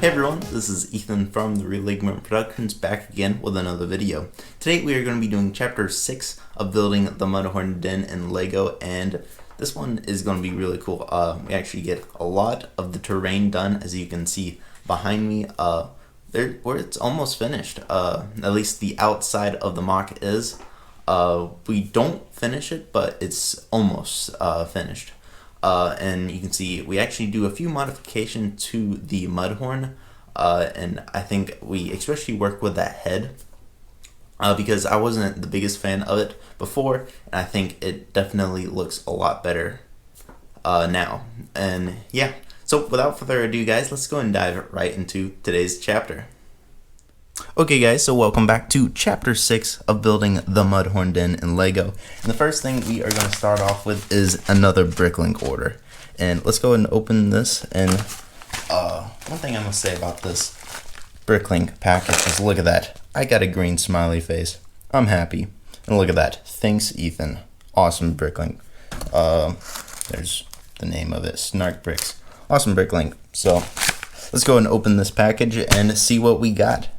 Hey everyone, this is Ethan from the Real Ligament Productions back again with another video. Today we are going to be doing chapter 6 of building the Mudhorn den in Lego, and this one is going to be really cool. We actually get a lot of the terrain done, as you can see behind me, where it's almost finished. At least the outside of the mock is. We don't finish it, but it's almost finished. And you can see we actually do a few modifications to the Mudhorn, and I think we especially work with that head because I wasn't the biggest fan of it before, and I think it definitely looks a lot better now. And yeah, so without further ado guys, let's go and dive right into today's chapter. Okay guys, so welcome back to chapter 6 of building the Mudhorn den in Lego. And the first thing we are going to start off with is another bricklink order. And let's go ahead and open this, and one thing I'm going to say about this bricklink package is look at that. I got a green smiley face. I'm happy. And look at that. Thanks Ethan. Awesome bricklink. There's the name of it, Snark Bricks. Awesome bricklink. So let's go ahead and open this package and see what we got.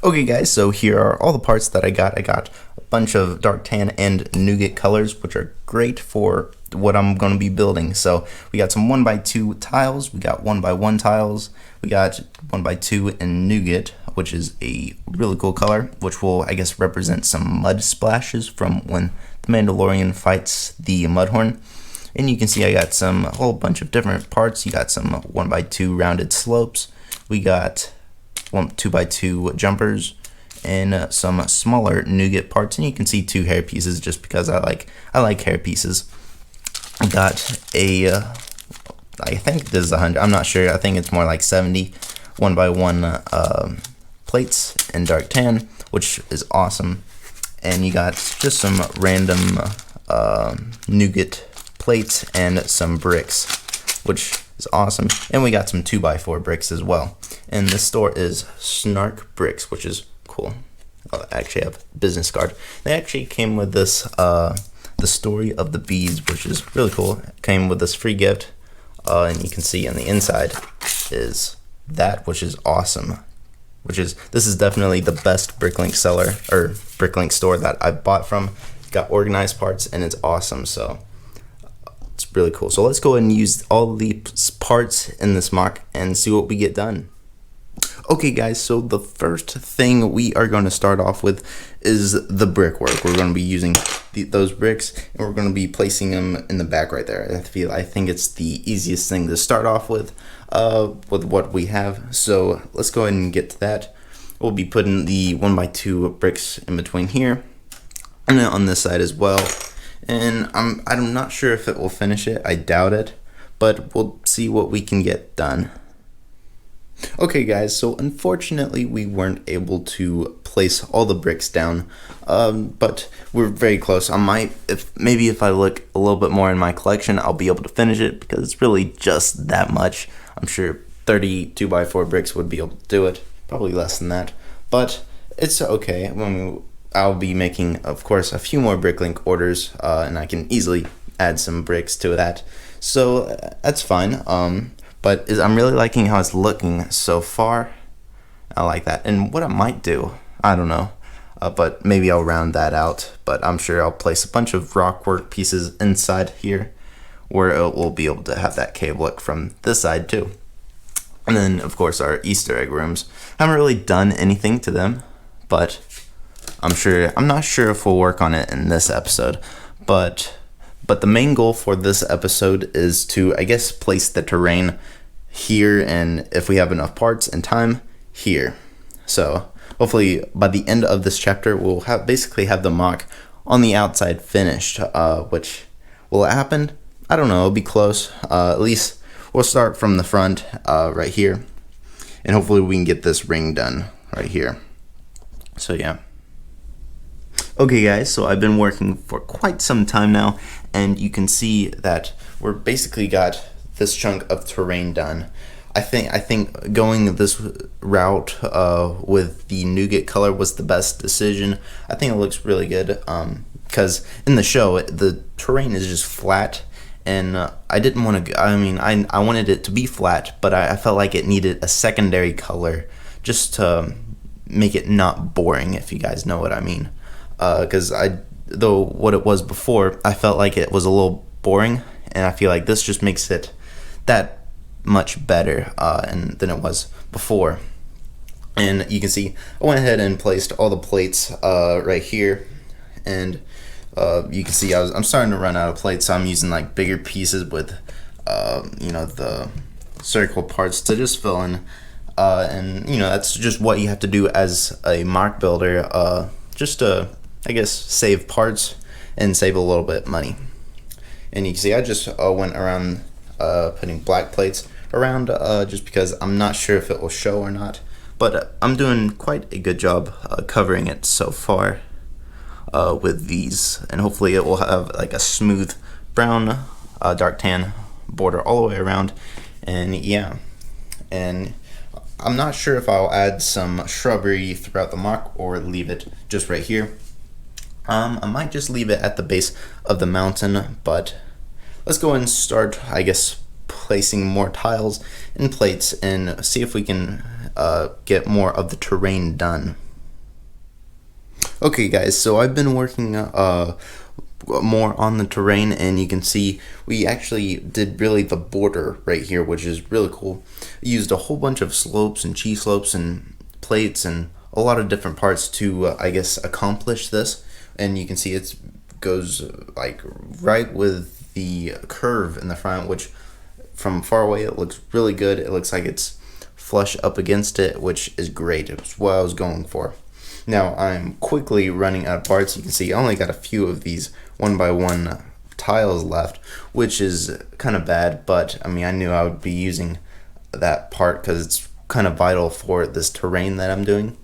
Okay guys, so here are all the parts that I got. I got a bunch of dark tan and nougat colors, which are great for what I'm going to be building. So we got some 1x2 tiles, we got 1x1 tiles, we got 1x2 in nougat, which is a really cool color, which will, I guess, represent some mud splashes from when the Mandalorian fights the Mudhorn. And you can see I got a whole bunch of different parts. You got some 1x2 rounded slopes, we got 2x2 jumpers, and some smaller nougat parts, and you can see 2 hair pieces just because I like hair pieces. I got a I think this is 100, I'm not sure, I think it's more like 70 1x1 plates in dark tan, which is awesome. And you got just some random nougat plates and some bricks, which is awesome. And we got some 2x4 bricks as well. And this store is Snark Bricks, which is cool. I actually have a business card. They actually came with this, the story of the bees, which is really cool. It came with this free gift, and you can see on the inside is that, which is awesome. This is definitely the best bricklink seller or bricklink store that I've bought from. It's got organized parts and it's awesome. So it's really cool. So let's go ahead and use all the parts in this mock and see what we get done. Okay guys, so the first thing we are going to start off with is the brickwork. We're going to be using those bricks, and we're going to be placing them in the back right there. I think it's the easiest thing to start off with what we have. So let's go ahead and get to that. We'll be putting the 1x2 bricks in between here, and then on this side as well. And I'm not sure if it will finish it. I doubt it, but we'll see what we can get done. Okay guys, so unfortunately we weren't able to place all the bricks down, but we're very close. Maybe if I look a little bit more in my collection, I'll be able to finish it, because it's really just that much. I'm sure 30 2x4 bricks would be able to do it, probably less than that, but it's okay. I'll be making, of course, a few more bricklink orders, and I can easily add some bricks to that, so that's fine. But I'm really liking how it's looking so far. I like that. And what I might do, I don't know, but maybe I'll round that out. But I'm sure I'll place a bunch of rockwork pieces inside here, where it will be able to have that cave look from this side too. And then, of course, our Easter egg rooms. I haven't really done anything to them, but I'm not sure if we'll work on it in this episode. But the main goal for this episode is to, I guess, place the terrain here, and if we have enough parts and time, here. So hopefully by the end of this chapter, we'll basically have the mock on the outside finished, which will happen. I don't know, it'll be close. At least we'll start from the front right here, and hopefully we can get this ring done right here. So yeah. Okay guys, so I've been working for quite some time now, and you can see that we're basically got this chunk of terrain done. I think going this route with the nougat color was the best decision. I think it looks really good, because in the show the terrain is just flat, and I didn't want to. I mean, I wanted it to be flat, but I felt like it needed a secondary color just to make it not boring, if you guys know what I mean. Because though what it was before, I felt like it was a little boring, and I feel like this just makes it that much better than it was before. And you can see I went ahead and placed all the plates right here, and you can see I'm starting to run out of plates, so I'm using like bigger pieces with the circle parts to just fill in, and that's just what you have to do as a MOC builder, just to, I guess, save parts and save a little bit of money. And you can see I just went around putting black plates around just because I'm not sure if it will show or not, but I'm doing quite a good job covering it so far with these, and hopefully it will have like a smooth brown dark tan border all the way around. And yeah, and I'm not sure if I'll add some shrubbery throughout the MOC or leave it just right here. I might just leave it at the base of the mountain, but let's go and start, I guess, placing more tiles and plates and see if we can get more of the terrain done. Okay guys, so I've been working more on the terrain, and you can see we actually did really the border right here, which is really cool. Used a whole bunch of slopes and G-slopes and plates and a lot of different parts to I guess accomplish this. And you can see it goes like right with the curve in the front, which from far away it looks really good. It looks like it's flush up against it, which is great. It's what I was going for. Now I'm quickly running out of parts. You can see I only got a few of these 1x1 tiles left, which is kind of bad, but I mean, I knew I would be using that part because it's kind of vital for this terrain that I'm doing.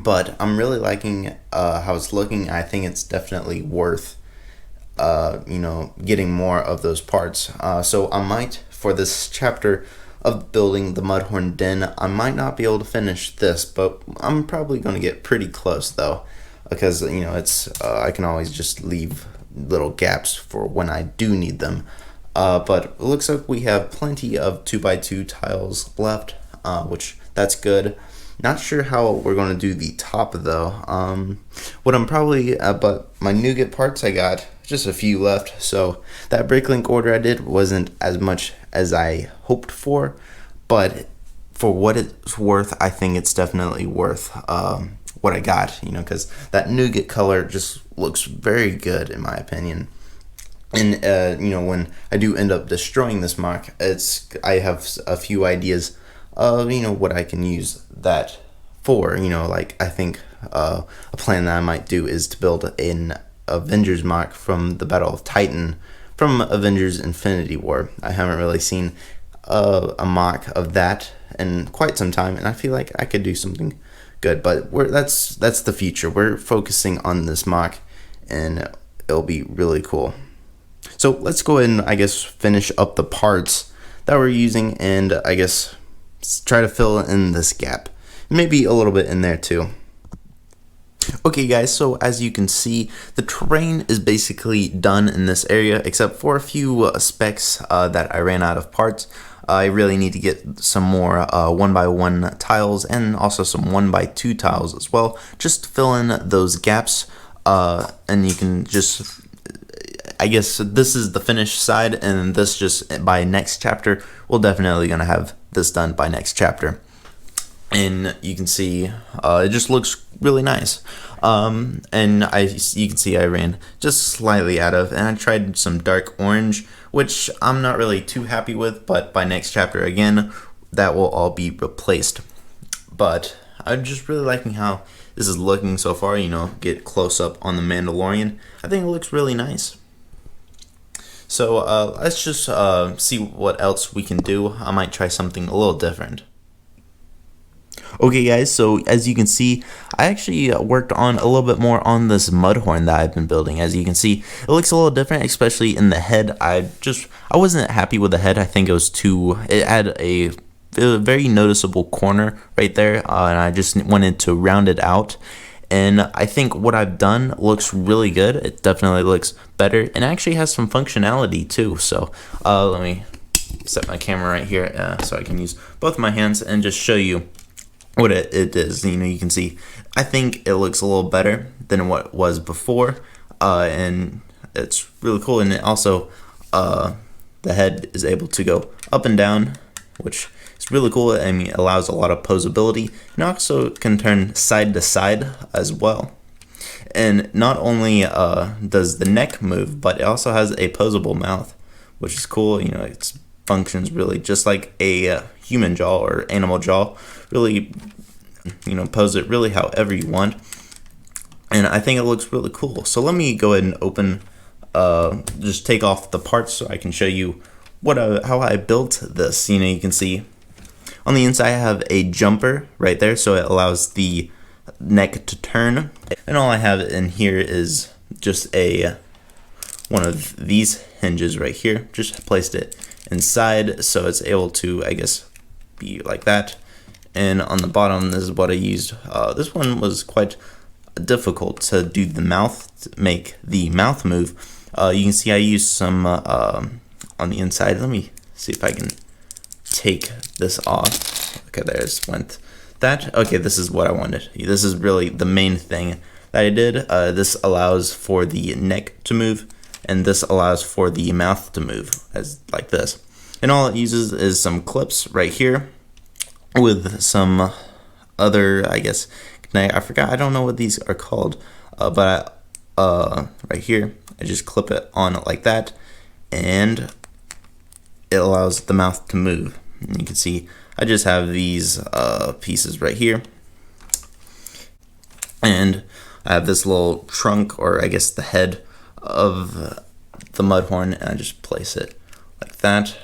But I'm really liking how it's looking. I think it's definitely worth getting more of those parts. So I might, for this chapter of building the Mudhorn Den, I might not be able to finish this, but I'm probably going to get pretty close though, because it's I can always just leave little gaps for when I do need them. But it looks like we have plenty of 2x2 tiles left, which that's good. Not sure how we're going to do the top though. What I'm probably but my nougat parts, I got just a few left, so that bricklink order I did wasn't as much as I hoped for, but for what it's worth, I think it's definitely worth what I got, because that nougat color just looks very good in my opinion. And when I do end up destroying this MOC, I have a few ideas of what I can use that for. Like I think a plan that I might do is to build an Avengers MOC from the Battle of Titan from Avengers Infinity War. I haven't really seen a MOC of that in quite some time, and I feel like I could do something good, but that's the future. We're focusing on this MOC, and it'll be really cool. So let's go ahead and I guess finish up the parts that we're using, and I guess try to fill in this gap, maybe a little bit in there too. Okay guys, so as you can see, the terrain is basically done in this area except for a few specs that I ran out of parts. I really need to get some more 1x1 tiles and also some 1x2 tiles as well, just to fill in those gaps, and you can just, I guess this is the finished side, and this just by next chapter, we're definitely going to have this done by next chapter. And you can see it just looks really nice. And you can see I ran just slightly out of, and I tried some dark orange, which I'm not really too happy with, but by next chapter again, that will all be replaced. But I'm just really liking how this is looking so far. Get close up on the Mandalorian. I think it looks really nice. So let's just see what else we can do. I might try something a little different. Okay guys, so as you can see, I actually worked on a little bit more on this Mudhorn that I've been building. As you can see, it looks a little different, especially in the head. I wasn't happy with the head. I think it had a very noticeable corner right there, and I just wanted to round it out. And I think what I've done looks really good. It definitely looks better and actually has some functionality too. So let me set my camera right here so I can use both my hands and just show you what it is. You know, you can see I think it looks a little better than what it was before, and it's really cool. And it also the head is able to go up and down, which is really cool. I mean, it allows a lot of posability, and also can turn side to side as well. And not only does the neck move, but it also has a posable mouth, which is cool. You know, it functions really just like a human jaw or animal jaw. Really, you know, pose it really however you want. And I think it looks really cool. So let me go ahead and open, just take off the parts so I can show you how I built this. You know, you can see on the inside I have a jumper right there, so it allows the neck to turn. And all I have in here is just one of these hinges right here. Just placed it inside so it's able to, I guess, be like that. And on the bottom, this is what I used. This one was quite difficult to do the mouth, to make the mouth move. You can see I used some on the inside. Let me see if I can take this off. Okay, there's went that. Okay, this is what I wanted. This is really the main thing that I did. This allows for the neck to move, and this allows for the mouth to move as like this. And all it uses is some clips right here with some other, I guess, I forgot, I don't know what these are called, but right here, I just clip it on like that, and it allows the mouth to move. And you can see I just have these pieces right here, and I have this little trunk, or I guess the head of the Mudhorn, and I just place it like that.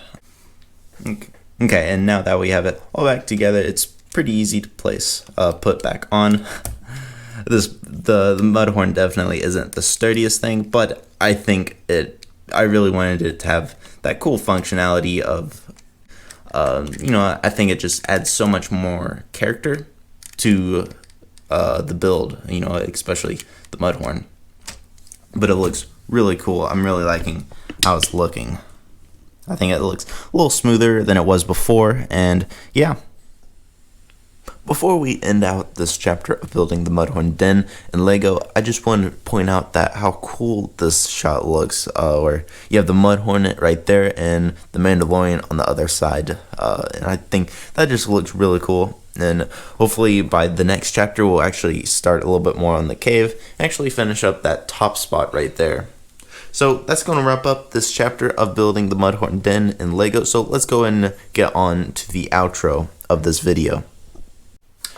Okay, and now that we have it all back together, it's pretty easy to place, put back on. The Mudhorn definitely isn't the sturdiest thing, but I think I really wanted it to have that cool functionality of, you know, I think it just adds so much more character to the build, you know, especially the Mudhorn. But it looks really cool. I'm really liking how it's looking. I think it looks a little smoother than it was before, and yeah. Before we end out this chapter of building the Mudhorn Den in Lego, I just want to point out that how cool this shot looks, where you have the Mudhorn right there and the Mandalorian on the other side, and I think that just looks really cool. And hopefully by the next chapter we'll actually start a little bit more on the cave and actually finish up that top spot right there. So that's going to wrap up this chapter of building the Mudhorn Den in Lego. So let's go and get on to the outro of this video.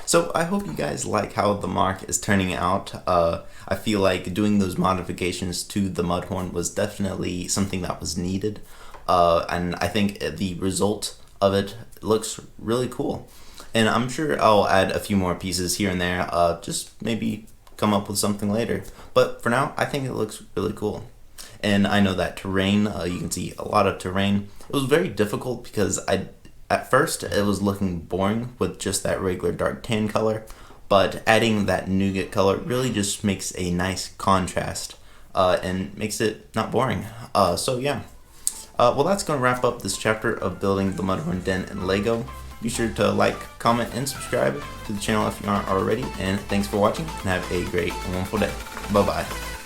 So I hope you guys like how the Mark is turning out. I feel like doing those modifications to the Mudhorn was definitely something that was needed. And I think the result of it looks really cool. And I'm sure I'll add a few more pieces here and there, just maybe come up with something later. But for now, I think it looks really cool. And I know that terrain, you can see a lot of terrain. It was very difficult because at first it was looking boring with just that regular dark tan color, but adding that nougat color really just makes a nice contrast and makes it not boring. So yeah, well, that's going to wrap up this chapter of building the Mudhorn Den in Lego. Be sure to like, comment, and subscribe to the channel if you aren't already, and thanks for watching, and have a great and wonderful day. Bye bye.